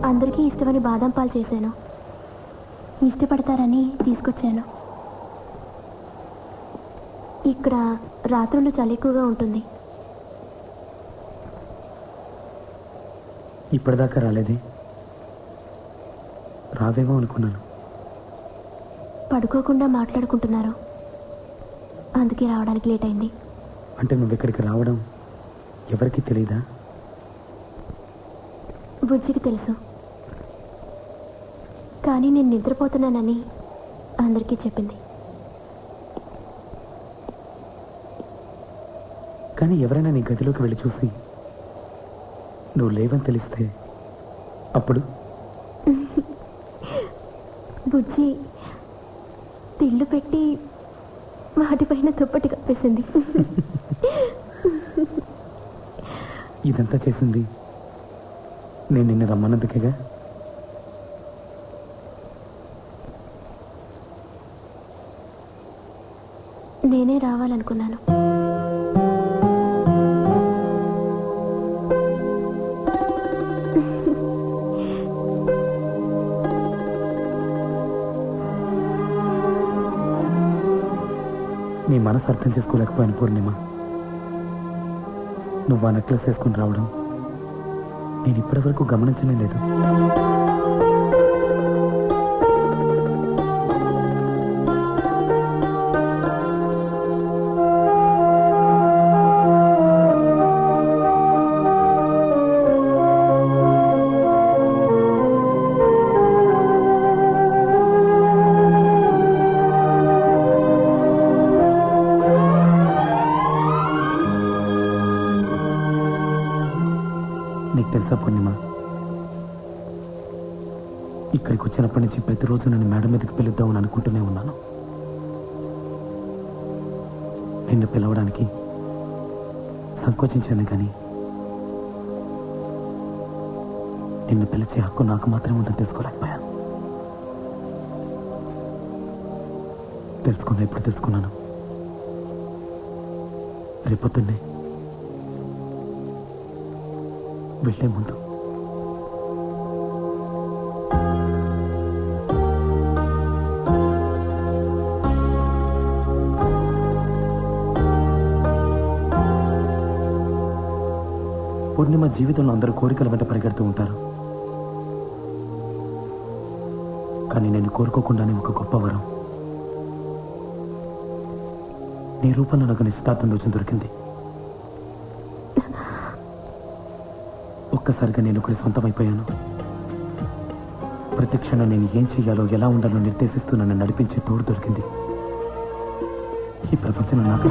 అందరికీ ఇష్టమని బాదం పాలు చేశాను. ఇష్టపడతారని తీసుకొచ్చాను. ఇక్కడ రాత్రులు చలి ఎక్కువగా ఉంటుంది. ఇప్పటిదాకా రాలేదే? రావేమో అనుకున్నాను. పడుకోకుండా మాట్లాడుకుంటున్నారు, అందుకే రావడానికి లేట్ అయింది. అంటే నువ్వు ఇక్కడికి రావడం ఎవరికి తెలీదా? బుజ్జికి తెలుసు, కానీ నేను నిద్రపోతున్నానని అందరికీ చెప్పింది. కానీ ఎవరైనా నీ గదిలోకి వెళ్ళి చూసి నువ్వు లేవని తెలిస్తే అప్పుడు? బుజ్జి తిళ్ళు పెట్టి వాటిపైన దుప్పటి కప్పేసింది. ఇదంతా చేసింది నేను నిన్ను రమ్మన్నందుకేగా. నేనే రావాలనుకున్నాను. నీ మనసు అర్థం చేసుకోలేకపోయాను పూర్ణిమ. నువ్వు ఆ నెక్లెస్ వేసుకుని రావడం నేను ఇప్పటి వరకు గమనించనే లేదు. నీకు తెలుసా పూర్ణిమ, ఇక్కడికి వచ్చినప్పటి నుంచి ప్రతిరోజు నన్ను మేడ మీదకి పిలుద్దామని అనుకుంటూనే ఉన్నాను. నిన్ను పిలవడానికి సంకోచించాను, కానీ నిన్ను పిలిచే హక్కు నాకు మాత్రమే ఉందని తెలుసుకోలేకపోయాను. తెలుసుకున్నా, ఇప్పుడు తెలుసుకున్నాను. రేపొద్దున్నే వెళ్ళే ముందు పూర్ణిమ, జీవితంలో అందరూ కోరికల వెంట పరిగెడుతూ ఉంటారు, కానీ నేను కోరుకోకుండానే ఒక గొప్ప వరం నీ రూపంలో నాకు నిశ్చితార్థం రోజు దొరికింది. ఒక్కసారిగా నేను ఒకటి సొంతమైపోయాను. ప్రతి క్షణం నేను ఏం చెయ్యాలో, ఎలా ఉండాలో నిర్దేశిస్తూ నన్ను నడిపించే తోడు దొరికింది. ఈ ప్రపంచంలో నాకు